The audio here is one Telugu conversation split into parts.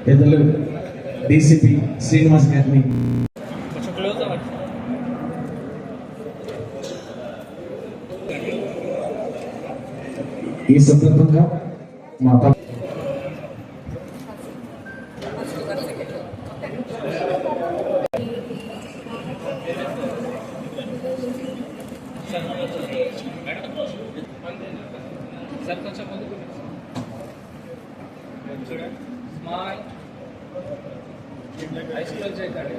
పెద్దలు డీసీపీ శ్రీనివాస్ గారిని ఈ సందర్భంగా మా సార్ కొంచెం ముందుకు చూడండి. స్మైల్ ఐస్ క్లోజ్ చేయకండి.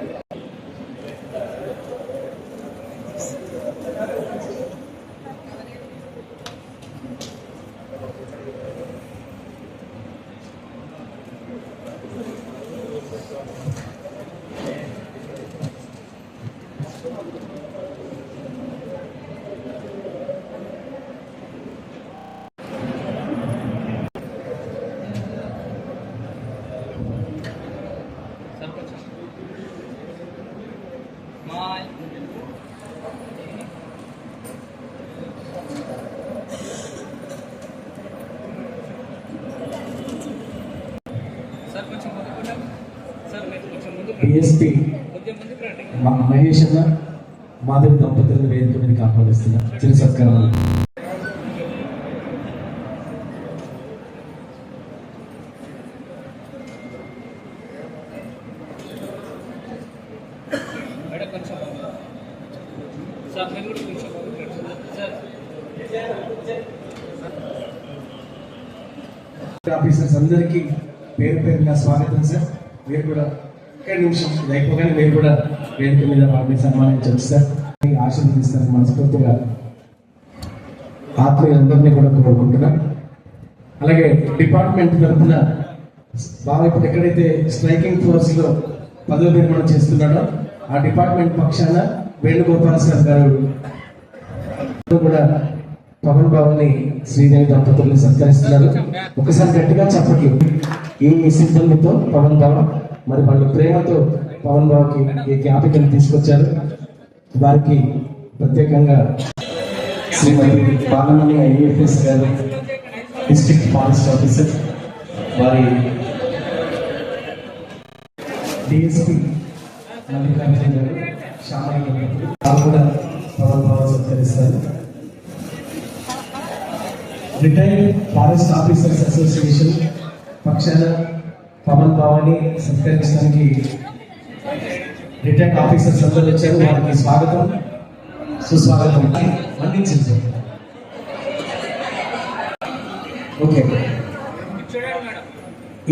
డిఎస్పీ మహేష్ అన్న మాధవి దంపతులను వేదిక మీదకి ఆహ్వానిస్తున్న చిరు సత్కారాలు. ఆఫీసర్స్ అందరికీ పేరు పేరున స్వాగతం సార్. మీరు కూడా ఒక్క నిమిషం ఇది అయిపోగానే మీరు కూడా వేదిక మీద వారిని సన్మానించవచ్చు సార్. ఆశీర్వదిస్తారని మనస్ఫూర్తిగా ఆత్మీయులందరినీ కూడా కోరుకుంటున్నాం. అలాగే డిపార్ట్మెంట్ తరఫున బాగా ఇప్పుడు ఎక్కడైతే స్ట్రైకింగ్ ఫోర్స్ లో పదవి విరమణ చేస్తున్నాడో ఆ డిపార్ట్మెంట్ పక్షాన వేణుగోపాల్ సార్ గారు కూడా పవన్ బాబు ని శ్రీదేవి దంపతుల్ని సత్కరిస్తున్నారు. ఒకసారి గట్టిగా చెప్పట్లు. ఈ సిబ్బందితో పవన్ బాబు మరి వాళ్ళు ప్రేమతో పవన్ బాబుకి ఈ జ్ఞాపికను తీసుకొచ్చారు. వారికి ప్రత్యేకంగా శ్రీమతి బాలమణి ఐఏఎస్ గారు డిస్ట్రిక్ట్ ఫారెస్ట్ ఆఫీసర్, వారి డిఎస్పీ మల్లికార్జున గారు శ్యామయ్య కూడా పవన్ బాబు సత్కరిస్తారు. రిటైర్డ్ ఫారెస్ట్ ఆఫీసర్స్ అసోసియేషన్ పక్షాన పవన్ బాబుని సత్కరించడానికి రిటైర్డ్ ఆఫీసర్స్ అందరూ వచ్చారు. వారికి స్వాగతం సుస్వాగతం అందించింది. ఓకే,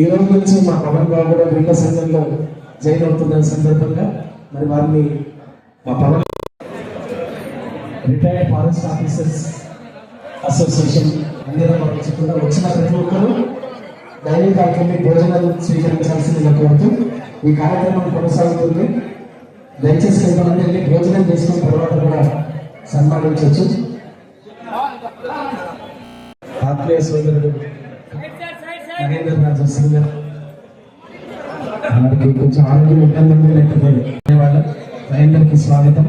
ఈ రోజు నుంచి మా పవన్ బాబు కూడా వీళ్ళ సంఘంలో జైన్ అవుతున్న సందర్భంగా మరి వారిని మా Pavan retired forest officers association అందరూ కూడా వచ్చిన ప్రతి ఒక్కరూ డైనింగ్ హాల్కి భోజనాలు స్వీకరించాల్సిందిగా కోరుతూ ఈ కార్యక్రమం కొనసాగుతుంది. దయచేసి కొంతమంది భోజనం చేసుకున్న తర్వాత కూడా సన్మానించవచ్చు. ఆత్మీయ సోదరుడు మహేందర్ రాజు సింగర్ వారికి కొంచెం ఆరోగ్యం ఇబ్బంది లేకపోతే ధన్యవాదాలు. మహేందర్కి స్వాగతం.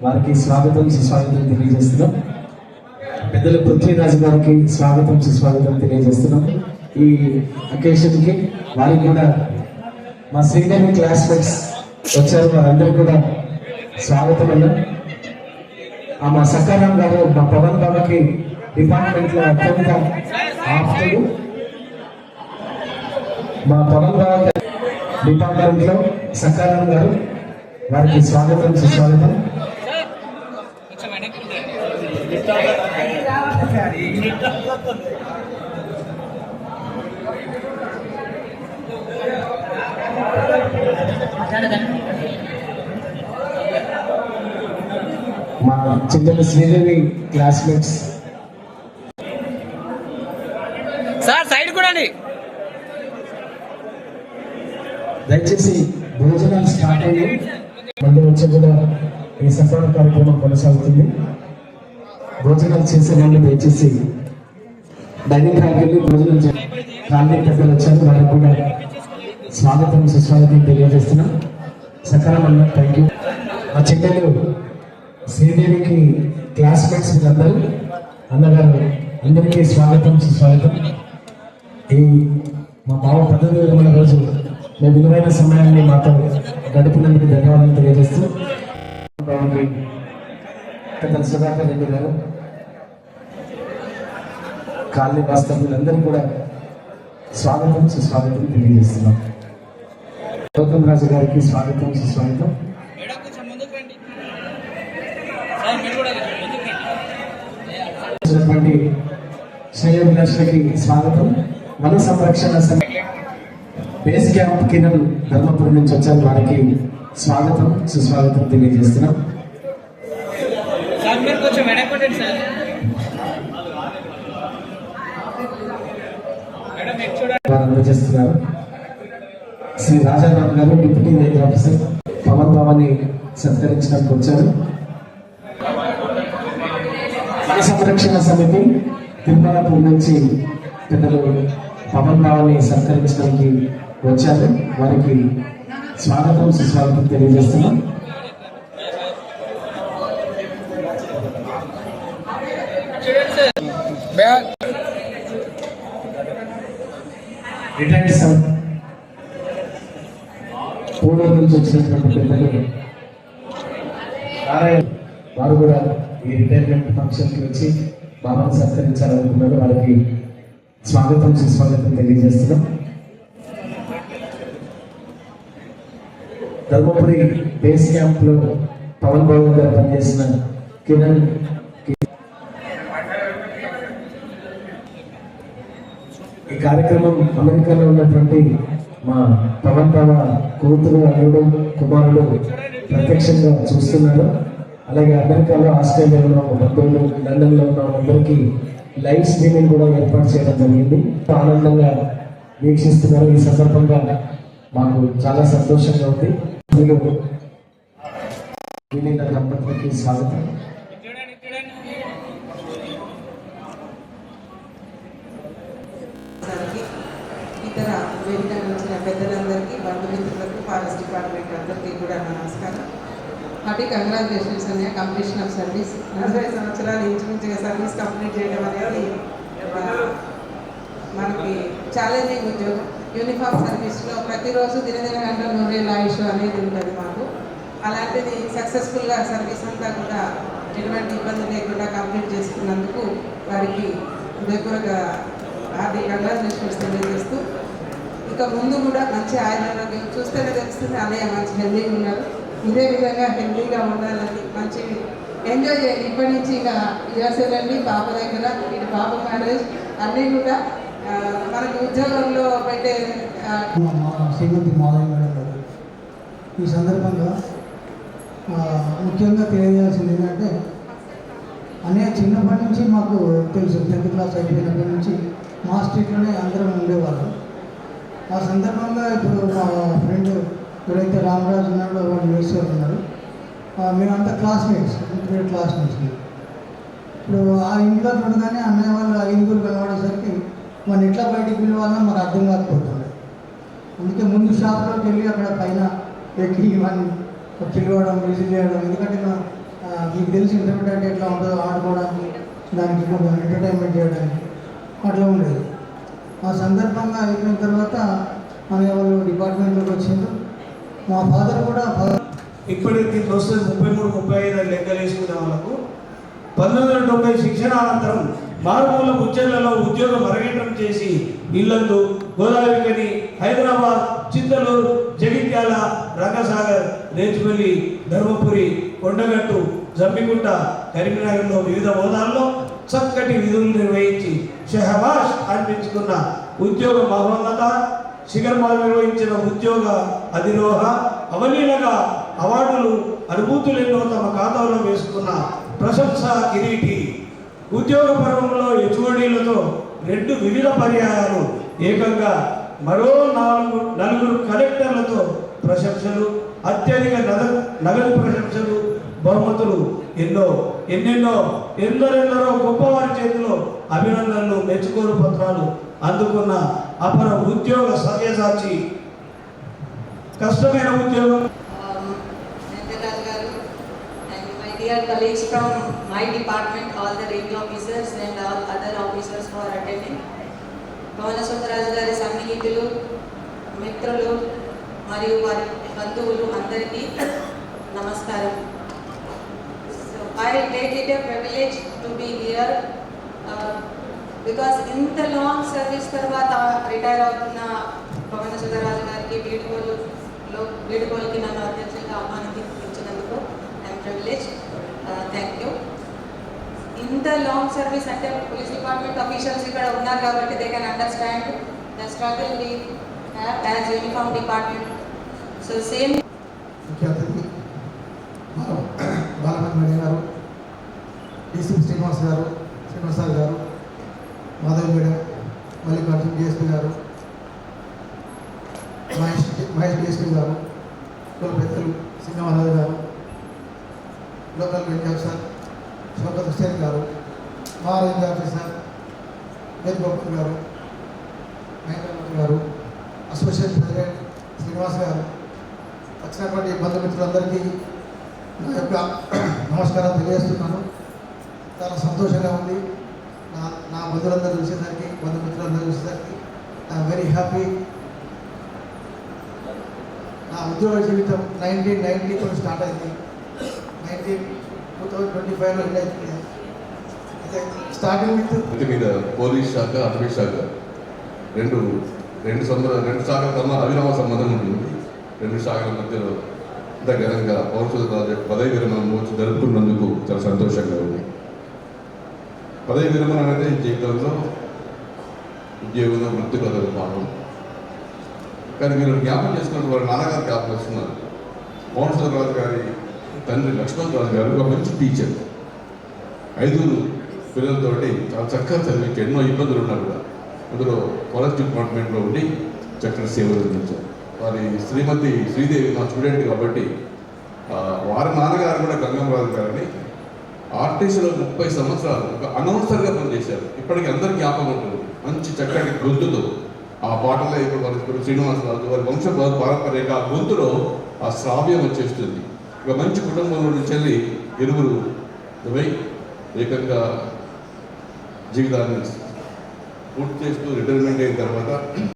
వారికి స్వాగతం సుస్వాగతం తెలియజేస్తున్నాం. పెద్దలు పృథ్వీరాజు గారికి స్వాగతం సుస్వాగతం తెలియజేస్తున్నాం. ఈ అకేషన్ కి వారికి కూడా మా శ్రీదేవి క్లాస్మేట్స్ వచ్చారు, వారందరూ కూడా స్వాగతం అన్నారు. మా సకారాం గారు మా పవన్ బాబాకి డిపార్ట్మెంట్ లో అత్యంత ఆప్తులు. మా పవన్ బాబా డిపార్ట్మెంట్ లో సకారాం గారు, వారికి స్వాగతం సుస్వాగతం. మా చిన్న శ్రీదేవి క్లాస్మేట్స్ సార్ సైడ్ కూడా దయచేసి భోజనాలు స్టార్ట్ అయ్యి మళ్ళీ వచ్చి కూడా ఈ సన్మాన కార్యక్రమం కొనసాగుతుంది. భోజనాలు చేసే వాళ్ళు దయచేసి డైనింగ్ హాల్కి వెళ్ళి భోజనం కాలనీ పెద్దలు వచ్చారు, వారికి కూడా స్వాగతం సుస్వాగతం తెలియజేస్తున్నాం. సకాలంలో థ్యాంక్ యూ. మా చెల్లెలు శ్రీదేవికి క్లాస్మేట్స్ వీళ్ళందరూ అన్నగారు అందరికీ స్వాగతం సుస్వాగతం. ఈ మా బావ పదవి విరమణ రోజు మీ విలువైన సమయాన్ని మాతో గడిపినందుకు ధన్యవాదాలు తెలియజేస్తూ పెద్దలు సుధాకర్ రెడ్డి గారు, కాలనీ వాస్తవ్యులందరూ కూడా స్వాగతం సుస్వాగతం తెలియజేస్తున్నాం. గౌతమ్ రాజు గారికి స్వాగతం సుస్వాగతం. మేడం కొంచెం ముందుకు రండి. సార్ మీరు కూడా ముందుకు రండి. శ్రేయోభిలాషులకి స్వాగతం. వన సంరక్షణ బేస్ క్యాంప్ కిరణ్ ధర్మపురం నుంచి వచ్చారు, వారికి స్వాగతం సుస్వాగతం తెలియజేస్తున్నాం. సార్ మీరు కొంచెం వెనక్కి సార్. మేడం మీరు చూడండి. వారు అందజేస్తున్నారు. శ్రీ రాజారావు గారు డిప్యూటీ రేంజ్ ఆఫీసర్ పవన్ బాబాని సత్కరించడానికి వచ్చారు. వన సంరక్షణ సమితి తిరుమలపూర్ నుంచి పెద్దలు పవన్ బాబాని సత్కరించడానికి వచ్చారు, వారికి స్వాగతం సుస్వాగతం తెలియజేస్తున్నాం. రిటైర్డ్ సన్ పూర్వం నుంచి వచ్చినటువంటి పెద్దలు నారాయణ, వారు కూడా ఈ రిటైర్మెంట్ ఫంక్షన్కి వచ్చి బాబాను సత్కరించాలనుకున్నారు, వారికి స్వాగతం సుస్వాగతం తెలియజేస్తున్నాం. ధర్మపురి బేస్ క్యాంప్ లో పవన్ బాబు గారు పనిచేసిన కిరణ్ ఈ కార్యక్రమం అమెరికాలో ఉన్నటువంటి మా పవన్ బాబా కూతురు అల్లుడు కుమారుడు ప్రత్యక్షంగా చూస్తున్నారు. అలాగే అమెరికాలో ఆస్ట్రేలియాలో ఉన్న బంధువులు లండన్లో ఉన్న అందరికీ లైవ్ స్ట్రీమింగ్ కూడా ఏర్పాటు చేయడం జరిగింది. ఆనందంగా వీక్షిస్తున్నారు. ఈ సందర్భంగా మాకు చాలా సంతోషంగా ఉంది. విలీన దంపతులకి స్వాగతం. ఇతర వేదిక వచ్చిన పెద్దలందరికీ, బంధుమిత్రులకు, ఫారెస్ట్ డిపార్ట్మెంట్ అందరికీ కూడా నమస్కారం. హార్టీ కంగ్రాచులేషన్స్ అనే కంప్లీషన్ ఆఫ్ సర్వీస్. 40 సంవత్సరాలు ఇంచుమించుగా సర్వీస్ కంప్లీట్ చేయడం అనేది మనకి ఛాలెంజింగ్ ఉద్యోగం. యూనిఫామ్ సర్వీస్లో ప్రతిరోజు దినదిన గంటల 100 ఏళ్ళ ఆయుష్ అనేది ఉంటుంది మాకు. అలాంటిది సక్సెస్ఫుల్గా సర్వీస్ అంతా కూడా ఎటువంటి ఇబ్బంది లేకుండా కంప్లీట్ చేసుకున్నందుకు వారికి హృదయపూర్వక హార్టీ కంగ్రాచులేషన్స్ తెలియజేస్తూ, ఇక ముందు కూడా మంచి ఆరోగ్యం చూస్తేనే తెలుస్తుంది అన్నయ్య మంచి హెల్దీగా ఉన్నారు. ఇదే విధంగా హెల్దీగా ఉండాలని, మంచి ఎంజాయ్ చేయాలి. ఇప్పటి నుంచి ఇక యుఎస్ఏలండి పాప దగ్గర, ఇటు పాప మ్యారేజ్ అన్నీ కూడా మనకి ఉద్యోగంలో పెట్టే శ్రీమతి మాధవి మేడం గారు. ఈ సందర్భంగా ముఖ్యంగా తెలియజేయాల్సింది ఏంటంటే, అనే చిన్నప్పటి నుంచి మాకు తెలుసు, 10th క్లాస్ అయిపోయినప్పటి నుంచి మా స్ట్రీట్లోనే అందరం ఉండేవాళ్ళం. ఆ సందర్భంగా ఇప్పుడు మా ఫ్రెండ్ ఎవరైతే రామరాజు ఉన్నాడో వాళ్ళు యూఎస్ఏ ఉన్నారు, మేమంతా క్లాస్మేట్స్, ఇంటర్మీడియట్ క్లాస్మేట్స్. ఇప్పుడు ఆ ఇంట్లో ఉండగానే అన్నయ్య వాళ్ళు 5 కనబడేసరికి మన ఎట్లా బయటికి పిలవాలన్నా మాకు అర్థం కాకపోతుండే. అందుకే ముందు షాప్లోకి వెళ్ళి అక్కడ పైన ఎక్కి ఇవన్నీ పిలవడం, విజిల్ చేయడం. ఎందుకంటే మీకు తెలిసి ఇంటర్మీడియట్ అంటే ఎట్లా ఉంటుందో, ఆడుకోవడానికి, దానికి కొంచెం ఎంటర్టైన్మెంట్ చేయడానికి అట్లా ఉండేది. ఆ సందర్భంగా అయిపోయిన తర్వాత అన్నయ్య వాళ్ళు డిపార్ట్మెంట్లోకి వచ్చిండ్రు. మా ఫాదర్ కూడా ఇప్పటికి దీంట్లో వస్తుంది 33-35 లెక్కలు వేసుకునే వాళ్ళకు 1990 శిక్షణ అనంతరం మారుమూల ముచ్చర్లలో ఉద్యోగం అరగేటం చేసి ఇల్లందు, గోదావరికని, హైదరాబాద్, చింతలూరు, జగిత్యాల, రంగసాగర్, రేచుపల్లి, ధర్మపురి, కొండగట్టు, జమ్మిగుంట, కరీంనగర్లో వివిధ హోదాల్లో చక్కటి విధులు నిర్వహించి షహబాష్ అనిపించుకున్న ఉద్యోగ మహోన్నత శిఖర్మాలు నిర్వహించిన ఉద్యోగ అధిరోహ అవలీలగా అవార్డులు, అనుభూతులెన్నో తమ ఖాతాలో వేసుకున్న ప్రశంసా కిరీటి. ఉద్యోగ పర్వంలో హెచ్ఓడీలతో 2 వివిధ పర్యాయాలు, ఏకంగా మరో 4 కలెక్టర్లతో ప్రశంసలు, అత్యధిక నగదు ప్రశంసలు, బహుమతులు ఎన్నెన్నో ఎందరెందరో గొప్పవారి చేతిలో అభినందనలు మెచ్చుకోలు పత్రాలు అందుకున్న అపర ఉద్యోగ సవ్యసాచి. కష్టమైన ఉద్యోగం. Nandaraj garu and my dear colleagues from my department, all the rank officers and all other officers for attending. పవన సుందరరాజు గారి సన్నిహితులు, మిత్రులు మరియు వారి బంధువులు అందరికీ నమస్కారం. So I take it a privilege to be here because ఇంత లాంగ్ సర్వీస్ తర్వాత రిటైర్ అవుతున్న పవన సుందరరాజు గారికి వీడుకోలుకి నన్ను అధ్యక్షులుగా ఆహ్వానించినందుకు ఐఎమ్ ప్రివిలేజ్. Thank you. ఇంత లాంగ్ సర్వీస్ అంటే పోలీస్ డిపార్ట్మెంట్ అఫీషియల్స్ ఇక్కడ ఉన్నారు కాబట్టి they can understand the struggle we have as uniform department. So same ముఖ్య అతిథి బాలమణి గారు, డీసీపీ శ్రీనివాస్ గారు, మాధవ్ మేడం, మల్లికార్జున డిఎస్పీ గారు, మహేష్ డిఎస్పీ గారు, కుల పెద్దలు సింగమరాజు గారు, లోకల్ బెంచ్ ఆఫీసర్ శోకత్ హుస్సేన్ గారు, మా రేంజ్ ఆఫీసర్ వేదగోపాల్ గారు, మహేంద్రనాథ్ గారు, అసోసియేట్ ప్రెసిడెంట్ శ్రీనివాస్ గారు, వచ్చినటువంటి బంధుమిత్రులందరికీ నా యొక్క నమస్కారం తెలియజేస్తున్నాను. చాలా సంతోషంగా ఉంది నా బంధువులందరూ బంధుమిత్రులందరూ చూసేసరికి ఐఎమ్ వెరీ హ్యాపీ. నా ఉద్యోగ జీవితం 1990 స్టార్ట్ అయింది. 2025లో ఎండ్ అవుతుంది. అయితే స్టార్టింగ్ విత్ మీద పోలీస్ శాఖ, అటవీ శాఖ రెండు శాఖల కన్నా అవిరామ సంబంధం ఉంటుంది. రెండు శాఖల మధ్యలో ఇంత ఘనంగా పౌరసుల పదవి విరమణ మహోత్సవం జరుపుకున్నందుకు చాలా సంతోషంగా ఉంది. పదవి విరమణ అనేది జీవితంలో ఉద్యోగంలో వృత్తిలో భాగం. కానీ మీరు జ్ఞాపకం చేసుకున్నట్టు వారి నాన్నగారు జ్ఞాపకం వస్తున్నారు. పౌరసులరాజు గారి తండ్రి లక్ష్మణ్ రాజు గారు ఒక మంచి టీచర్. 5 పిల్లలతోటి చాలా చక్కగా చదివించి ఎన్నో ఇబ్బందులు ఉన్నారు కూడా. అందులో కాలేజ్ డిపార్ట్మెంట్లో ఉండి చక్కని సేవలు అందించారు. వారి శ్రీమతి శ్రీదేవి మా స్టూడెంట్ కాబట్టి వారి నాన్నగారు కూడా గంగమరాజు గారిని ఆర్టీసీలో 30 సంవత్సరాలు ఒక అనౌన్సర్గా పనిచేశారు. ఇప్పటికీ అందరికీ జ్ఞాపకం ఉంటుంది. మంచి చక్కటి గొంతుతో ఆ పాటలో ఇప్పుడు శ్రీనివాసరాజు వారి వంశ పారంపర్యంగా ఆ గొంతులో ఆ శ్రావ్యం వచ్చేస్తుంది. ఒక మంచి కుటుంబంలో నుంచి వెళ్ళి ఇరువురు ఏకంగా జీవితాన్ని పూర్తి చేస్తూ రిటైర్మెంట్ అయిన తర్వాత